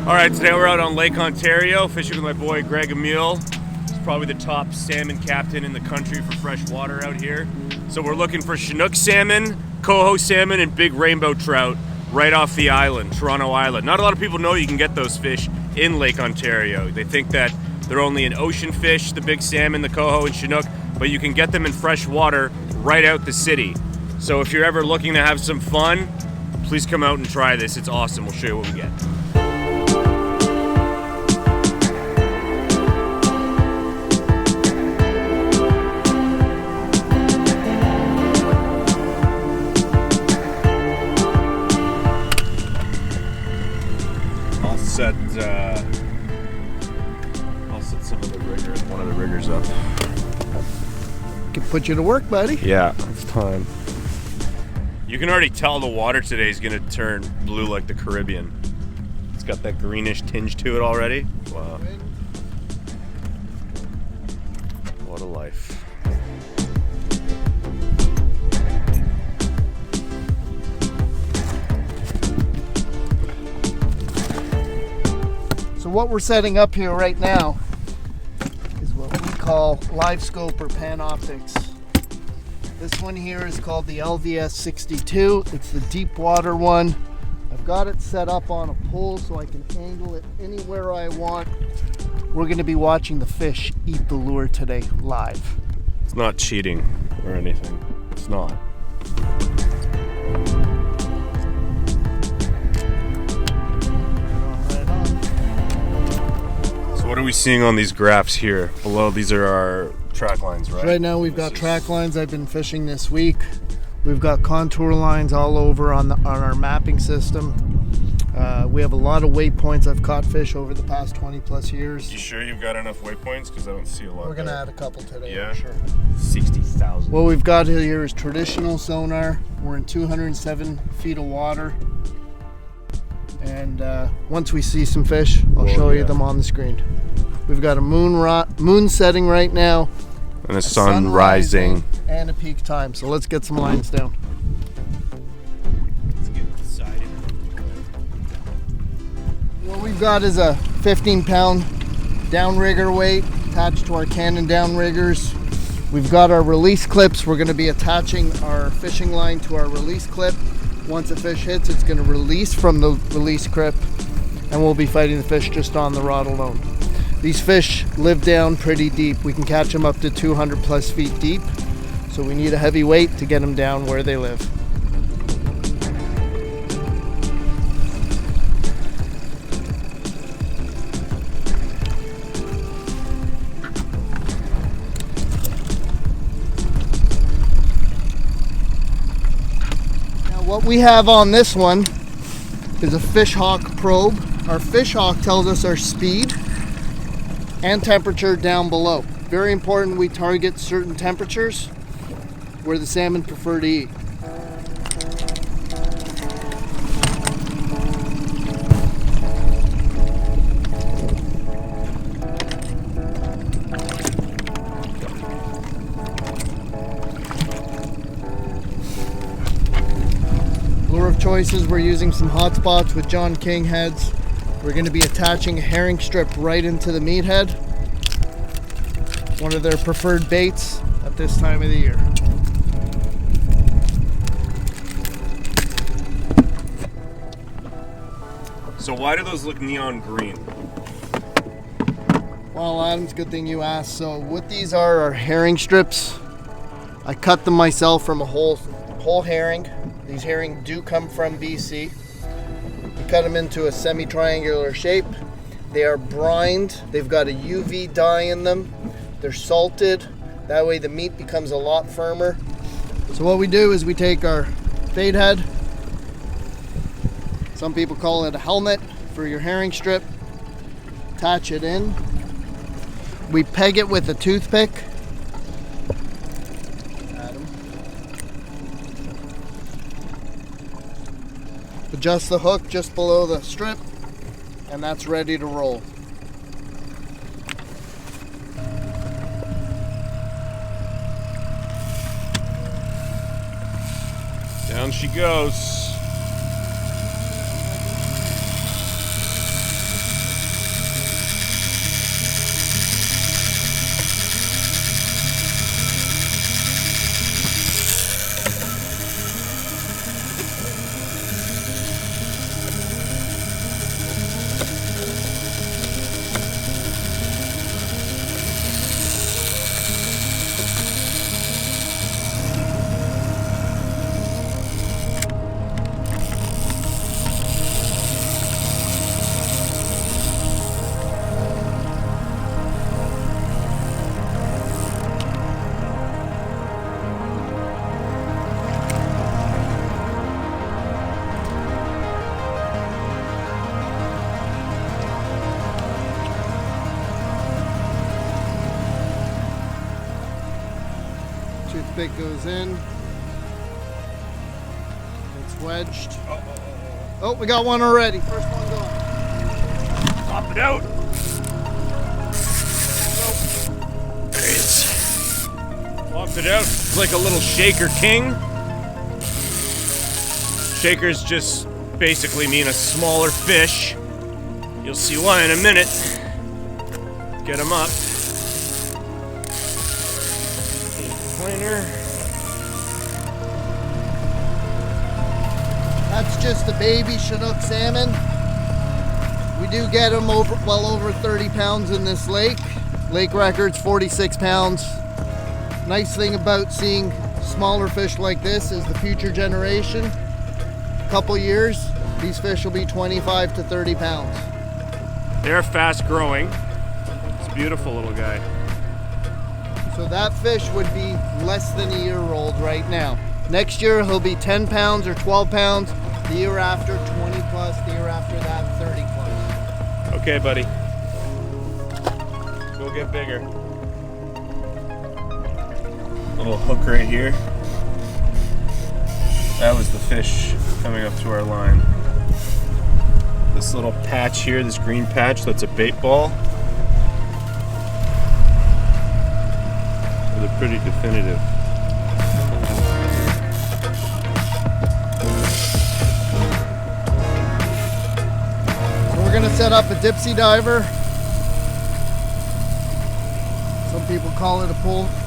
Alright, today we're out on Lake Ontario fishing with my boy Greg Amiel. He's probably the top salmon captain in the country for fresh water out here. So we're looking for Chinook salmon, Coho salmon, and big rainbow trout right off the island, Toronto Island. Not a lot of people know you can get those fish in Lake Ontario. They think that they're only an ocean fish, the big salmon, the Coho and Chinook, but you can get them in fresh water right out the city. So if you're ever looking to have some fun, please come out and try this. It's awesome. We'll show you what we get. I'll set some of the riggers, one of the riggers up. Can put you to work, buddy. Yeah, it's time. You can already tell the water today is gonna turn blue like the Caribbean. It's got that greenish tinge to it already. Wow. What a life. So what we're setting up here right now is what we call live scope or panoptics. This one here is called the LVS 62. It's the deep water one. I've got it set up on a pole so I can angle it anywhere I want. We're going to be watching the fish eat the lure today live. It's not cheating or anything. It's not. What are we seeing on these graphs here below? These are our track lines, right? Right now we've got track lines I've been fishing this week. We've got contour lines all over on our mapping system. We have a lot of waypoints. I've caught fish over the past 20 plus years. You sure you've got enough waypoints? Because I don't see a lot. We're going to add a couple today, yeah? for sure. 60,000. What we've got here is traditional sonar. We're in 207 feet of water. And once we see some fish, I'll show you them on the screen. We've got a moon setting right now. And a sun rising. And a peak time. So let's get some lines down. Let's get decided. What we've got is a 15-pound downrigger weight attached to our Canon downriggers. We've got our release clips. We're going to be attaching our fishing line to our release clip. Once a fish hits, it's going to release from the release clip, and we'll be fighting the fish just on the rod alone. These fish live down pretty deep. We can catch them up to 200 plus feet deep, so we need a heavy weight to get them down where they live. What we have on this one is a fish hawk probe. Our fish hawk tells us our speed and temperature down below. Very important we target certain temperatures where the salmon prefer to eat. Lure of choices, we're using some hot spots with John King heads. We're going to be attaching a herring strip right into the meathead. One of their preferred baits at this time of the year. So why do those look neon green? Well, Adam's good thing you asked. So what these are herring strips. I cut them myself from a whole herring. These herring do come from BC. We cut them into a semi-triangular shape. They are brined. They've got a UV dye in them. They're salted. That way the meat becomes a lot firmer. So what we do is we take our fade head. Some people call it a helmet for your herring strip. Attach it in. We peg it with a toothpick. Adjust the hook just below the strip, and that's ready to roll. Down she goes. Toothpick goes in. It's wedged. Oh, we got one already. First one gone. Pop it out. There it is. Popped it out. It's like a little shaker king. Shakers just basically mean a smaller fish. You'll see why in a minute. Get them up. Cleaner. That's just a baby Chinook salmon. We do get them well over 30 pounds in this lake. Lake record's 46 pounds. Nice thing about seeing smaller fish like this is the future generation. Couple years, these fish will be 25 to 30 pounds. They're fast growing. It's a beautiful little guy. So that fish would be less than a year old right now. Next year he'll be 10 pounds or 12 pounds. The year after 20 plus, the year after that 30 plus. Okay, buddy. Go get bigger. Little hook right here. That was the fish coming up to our line. This little patch here, this green patch, that's a bait ball. So they're pretty definitive. So we're gonna set up a Dipsy diver. Some people call it a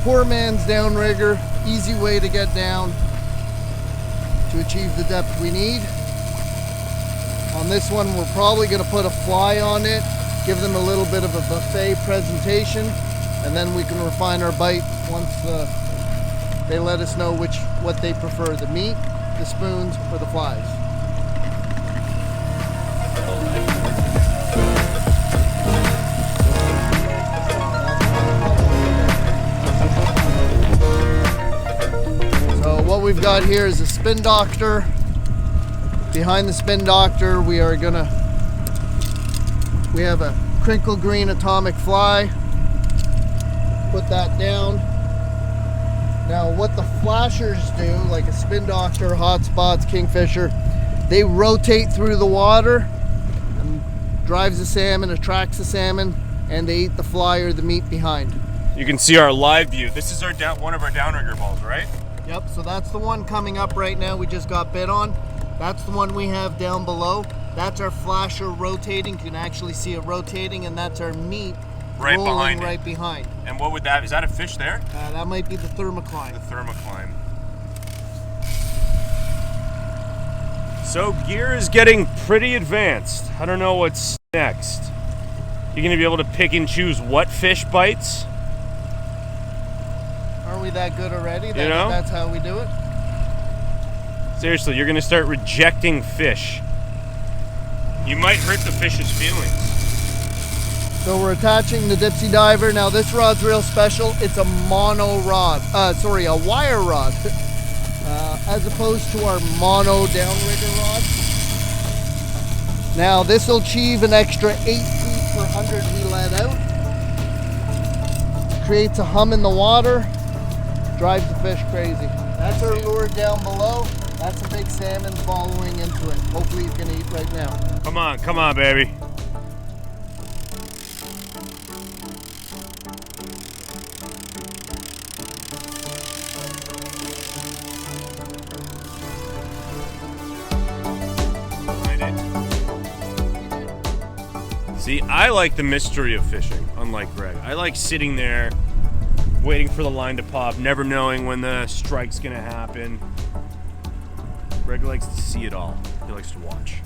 poor man's downrigger. Easy way to get down to achieve the depth we need. On this one, we're probably going to put a fly on it, give them a little bit of a buffet presentation, and then we can refine our bite once they let us know what they prefer, the meat, the spoons, or the flies. So what we've got here is a spin doctor. Behind the spin doctor, we have a crinkle green atomic fly. Put that down. Now what the flashers do, like a spin doctor, hot spots, kingfisher, they rotate through the water and drives the salmon, attracts the salmon, and they eat the fly or the meat behind. You can see our live view. This is one of our downrigger balls, right? Yep, so that's the one coming up right now we just got bit on. That's the one we have down below. That's our flasher rotating. You can actually see it rotating, and that's our meat rolling right behind. And what would that, is that a fish there? That might be the thermocline. The thermocline. So gear is getting pretty advanced. I don't know what's next. You're gonna be able to pick and choose what fish bites? Are we that good already? You know? That's how we do it? Seriously, you're gonna start rejecting fish. You might hurt the fish's feelings. So we're attaching the Dipsy diver. Now this rod's real special. It's a mono rod. A wire rod. As opposed to our mono downrigger rod. Now this will achieve an extra 8 feet per 100 we let out. Creates a hum in the water. Drives the fish crazy. That's our lure down below. That's a big salmon following into it. Hopefully he's gonna eat right now. Come on, baby. See, I like the mystery of fishing, unlike Greg. I like sitting there, waiting for the line to pop, never knowing when the strike's gonna happen. Greg likes to see it all. He likes to watch.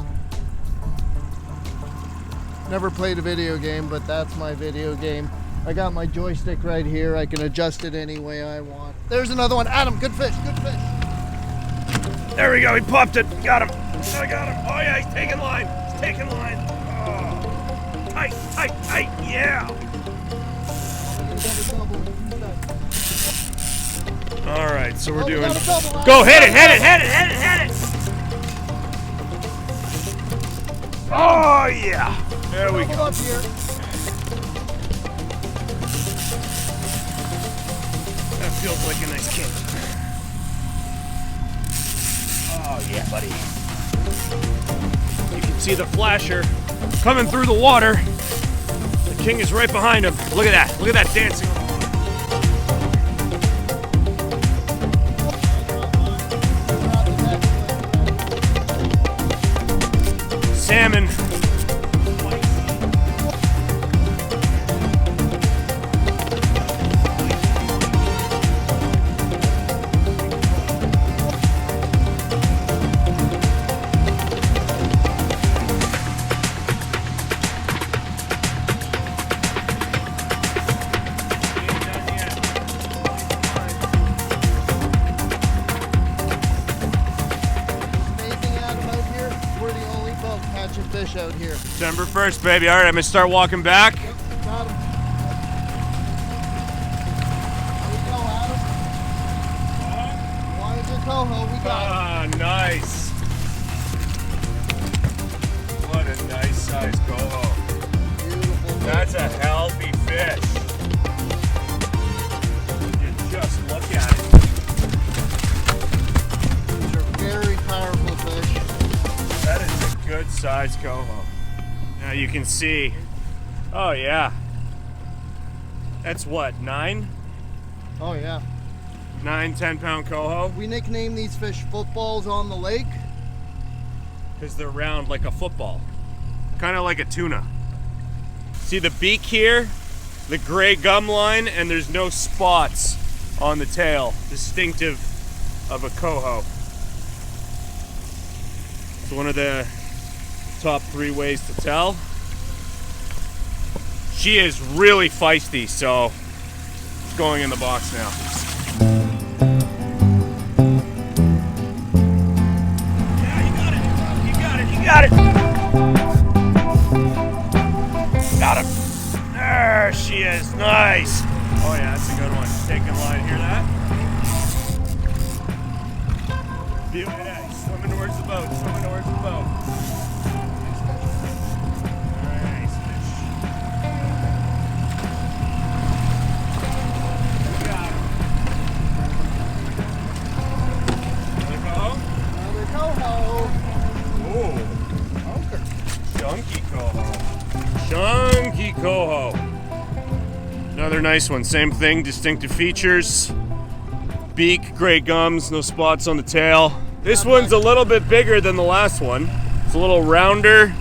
Never played a video game, but that's my video game. I got my joystick right here. I can adjust it any way I want. There's another one. Adam, good fish, good fish. There we go, he popped it. Got him. I got him. Oh yeah, he's taking line. He's taking line. Oh. Tight, yeah. All right, so we're doing. Go hit it. Oh yeah. There we go. feels like a nice king. Oh yeah, buddy. You can see the flasher coming through the water. The king is right behind him. Look at that. Look at that dancing. Salmon. Fish out here. December 1st, baby. All right, I'm gonna start walking back. Yep, got him. There we go, Adam. Wanted your coho, we got him. Ah, nice. What a nice size coho. Beautiful fish. That's a healthy fish. You just look at it. These are very powerful fish. That is a good size coho. Now you can see, oh yeah. That's what, 9? Oh yeah. 9, 10-pound coho? We nickname these fish footballs on the lake. Because they're round like a football. Kind of like a tuna. See the beak here? The gray gum line, and there's no spots on the tail. Distinctive of a coho. It's one of the top 3 ways to tell. She is really feisty, so it's going in the box now. Yeah, you got it. You got it. You got it. Got him. There she is. Nice. Oh yeah, that's a good one. Taking line. Hear that? Yeah, he's swimming towards the boat. Swimming towards the boat. Nice fish. We got him. Another coho? Another coho. Ooh. Okay. Chunky coho. Chunky coho. Another nice one. Same thing, distinctive features. Beak, gray gums, no spots on the tail. This one's a little bit bigger than the last one. It's a little rounder,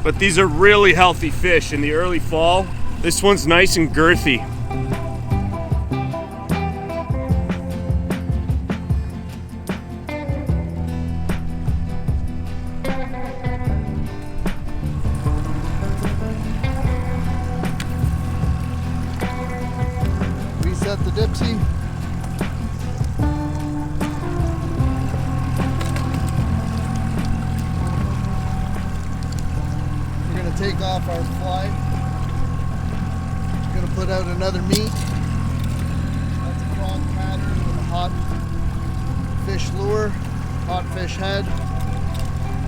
but these are really healthy fish in the early fall. This one's nice and girthy. Reset the Dipsy. Take off our fly. Gonna put out another meat. That's a frog pattern with a hot fish lure, hot fish head,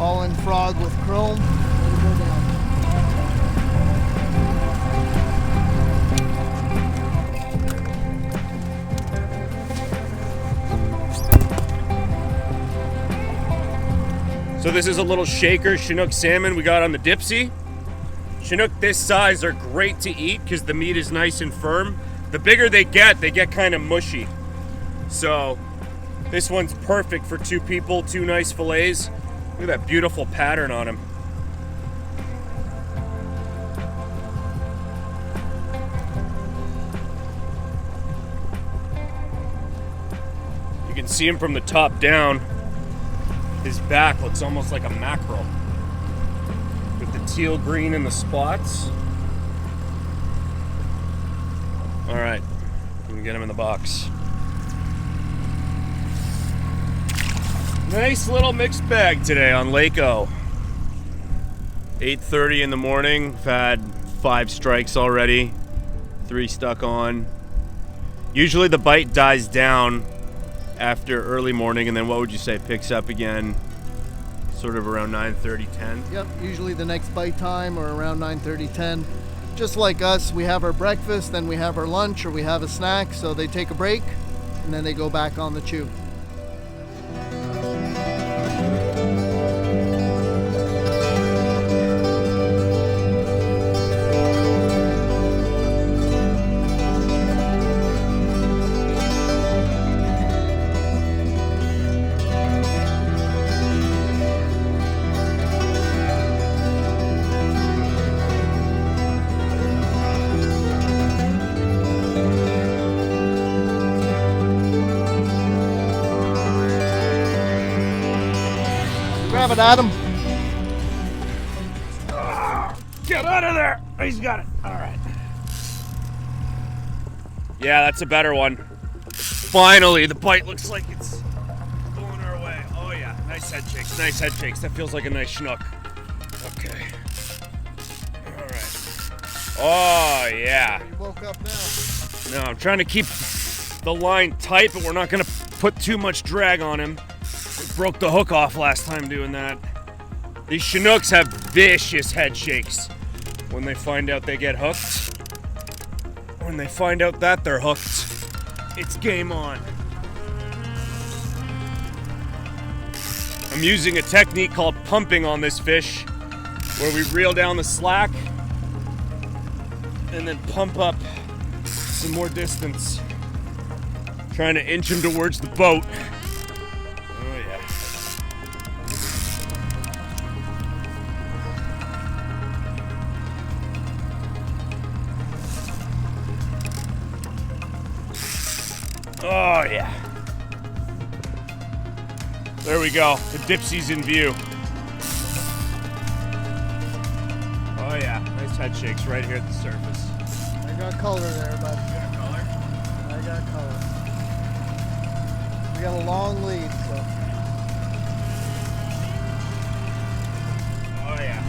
all in frog with chrome. Ready to go down. So this is a little shaker Chinook salmon we got on the Dipsy. Chinook this size are great to eat because the meat is nice and firm. The bigger they get kind of mushy. So this one's perfect for 2 people, 2 nice fillets. Look at that beautiful pattern on him. You can see him from the top down. His back looks almost like a mackerel. With the teal green and the spots. All right, I'm gonna get him in the box. Nice little mixed bag today on Lake O. 8:30 in the morning. We've had 5 strikes already, 3 stuck on. Usually the bite dies down after early morning, and then what would you say picks up again sort of around 9:30, 10? Yep, usually the next bite time or around 9:30, 10. just like us, we have our breakfast, then we have our lunch, or we have a snack, so they take a break and then they go back on the chew. Grab it, Adam. Get out of there! He's got it. All right. Yeah, that's a better one. Finally, the bite looks like it's going our way. Oh yeah, nice head shakes. Nice head shakes. That feels like a nice schnook. Okay. All right. Oh yeah. You woke up now. No, I'm trying to keep the line tight, but we're not gonna put too much drag on him. We broke the hook off last time doing that. These Chinooks have vicious head shakes when they find out they get hooked. When they find out that they're hooked, it's game on. I'm using a technique called pumping on this fish, where we reel down the slack and then pump up some more distance, trying to inch him towards the boat. Oh yeah. Oh yeah. There we go. The Dipsy's in view. Oh yeah. Nice head shakes right here at the surface. I got color there, bud. You got color? I got color. We got a long lead, so. Oh yeah.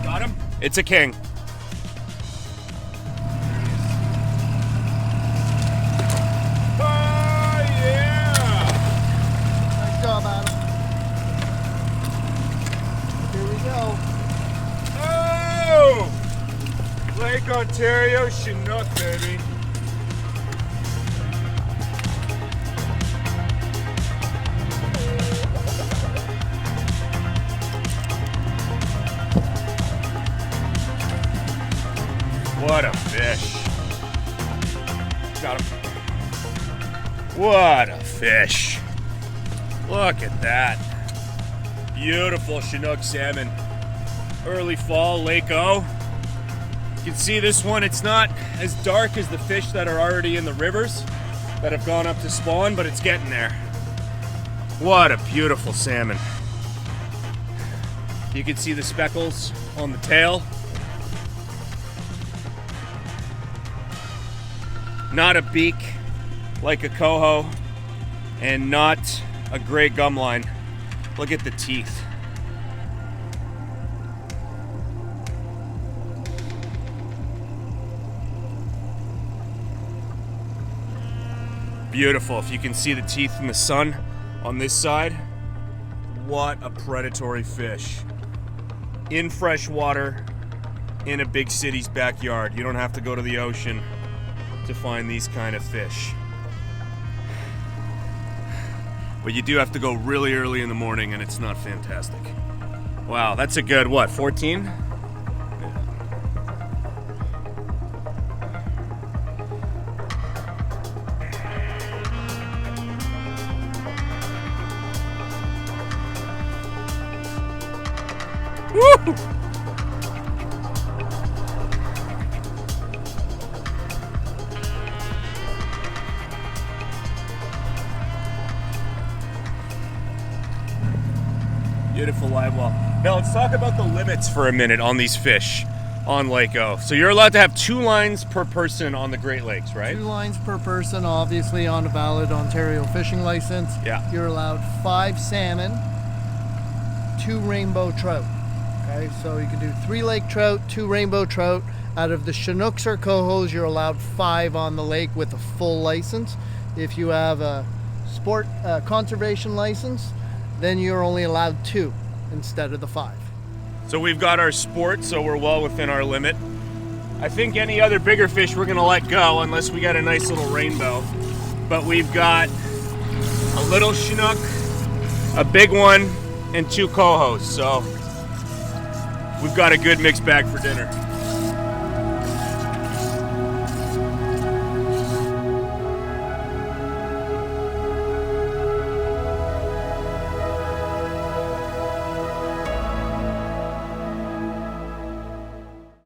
Got him? It's a king. Oh yeah! Nice job, Adam. Here we go. Oh! Lake Ontario Chinook, baby. What a fish. Got him. What a fish. Look at that. Beautiful Chinook salmon. Early fall, Lake O. You can see this one, it's not as dark as the fish that are already in the rivers that have gone up to spawn, but it's getting there. What a beautiful salmon. You can see the speckles on the tail. Not a beak like a coho, and not a gray gum line. Look at the teeth. Beautiful. If you can see the teeth in the sun on this side, what a predatory fish. In fresh water, in a big city's backyard. You don't have to go to the ocean to find these kind of fish. But you do have to go really early in the morning, and it's not fantastic. Wow, that's a good, what, 14? Woo! Beautiful live well. Now let's talk about the limits for a minute on these fish on Lake O. So you're allowed to have 2 lines per person on the Great Lakes, right? 2 lines per person, obviously on a valid Ontario fishing license. Yeah. You're allowed 5 salmon, 2 rainbow trout. Okay, so you can do 3 lake trout, 2 rainbow trout. Out of the Chinooks or cohos, you're allowed 5 on the lake with a full license. If you have a sport conservation license, then you're only allowed 2 instead of the 5. So we've got our sport, so we're well within our limit. I think any other bigger fish we're gonna let go unless we got a nice little rainbow. But we've got a little Chinook, a big one, and 2 cohos. So we've got a good mixed bag for dinner.